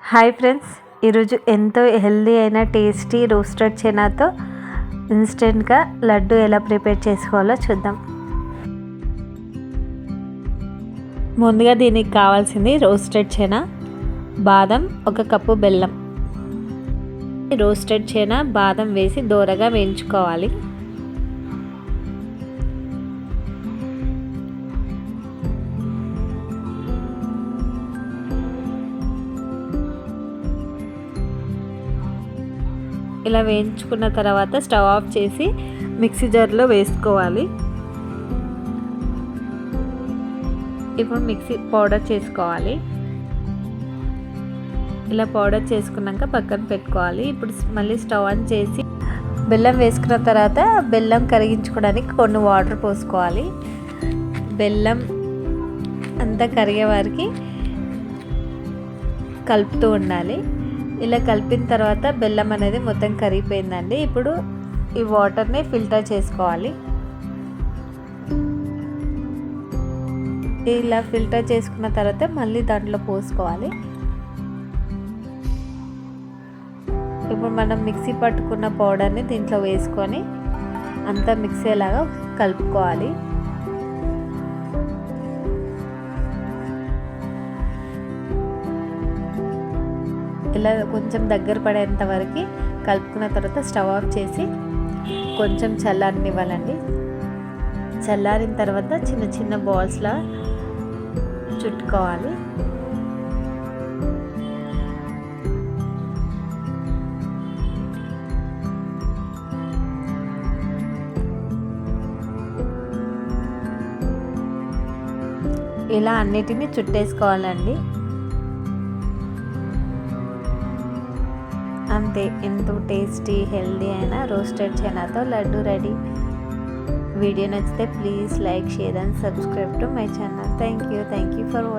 Hi friends, ఈరోజు ఎంతో healthy అయిన టేస్టీ రోస్టెడ్ చనాతో ఇన్స్టెంట్గా లడ్డు ఎలా ప్రిపేర్ చేసుకోవాలో చూద్దాం. ముందుగా దీనికి కావాల్సింది రోస్టెడ్ చనా, బాదం, 1 కప్పు బెల్లం. రోస్టెడ్ చనా, బాదం వేసి దోరగా వేయించుకోవాలి. ఇలా వేయించుకున్న తర్వాత స్టవ్ ఆఫ్ చేసి మిక్సీ జార్లో వేసుకోవాలి. ఇప్పుడు మిక్సీ పౌడర్ చేసుకోవాలి. ఇలా పౌడర్ చేసుకున్నాక పక్కన పెట్టుకోవాలి. ఇప్పుడు మళ్ళీ స్టవ్ ఆన్ చేసి బెల్లం వేసుకున్న తర్వాత బెల్లం కరిగించుకోవడానికి కొన్ని వాటర్ పోసుకోవాలి. బెల్లం అంతా కరిగే వారికి కలుపుతూ ఉండాలి. ఇలా కలిపిన తర్వాత బెల్లం అనేది మొత్తం కరిగిపోయిందండి. ఇప్పుడు ఈ వాటర్ని ఫిల్టర్ చేసుకోవాలి. ఇలా ఫిల్టర్ చేసుకున్న తర్వాత మళ్ళీ దాంట్లో పోసుకోవాలి. ఇప్పుడు మనం మిక్సీ పట్టుకున్న పౌడర్ని దీంట్లో వేసుకొని అంతా మిక్స్ అయ్యేలాగా కలుపుకోవాలి. ఇలా కొంచెం దగ్గర పడేంత వరకు కలుపుకున్న తర్వాత స్టవ్ ఆఫ్ చేసి కొంచెం చల్లారనివ్వాలండి. చల్లారిన తర్వాత చిన్న చిన్న బాల్స్లా చుట్టుకోవాలి. ఇలా అన్నిటినీ చుట్టేసుకోవాలండి. అంతే, ఎంతో టేస్టీ హెల్దీ అయిన రోస్టెడ్ చనాతో లడ్డు రెడీ. వీడియో నచ్చితే please like, share and subscribe to my channel. Thank you for watching.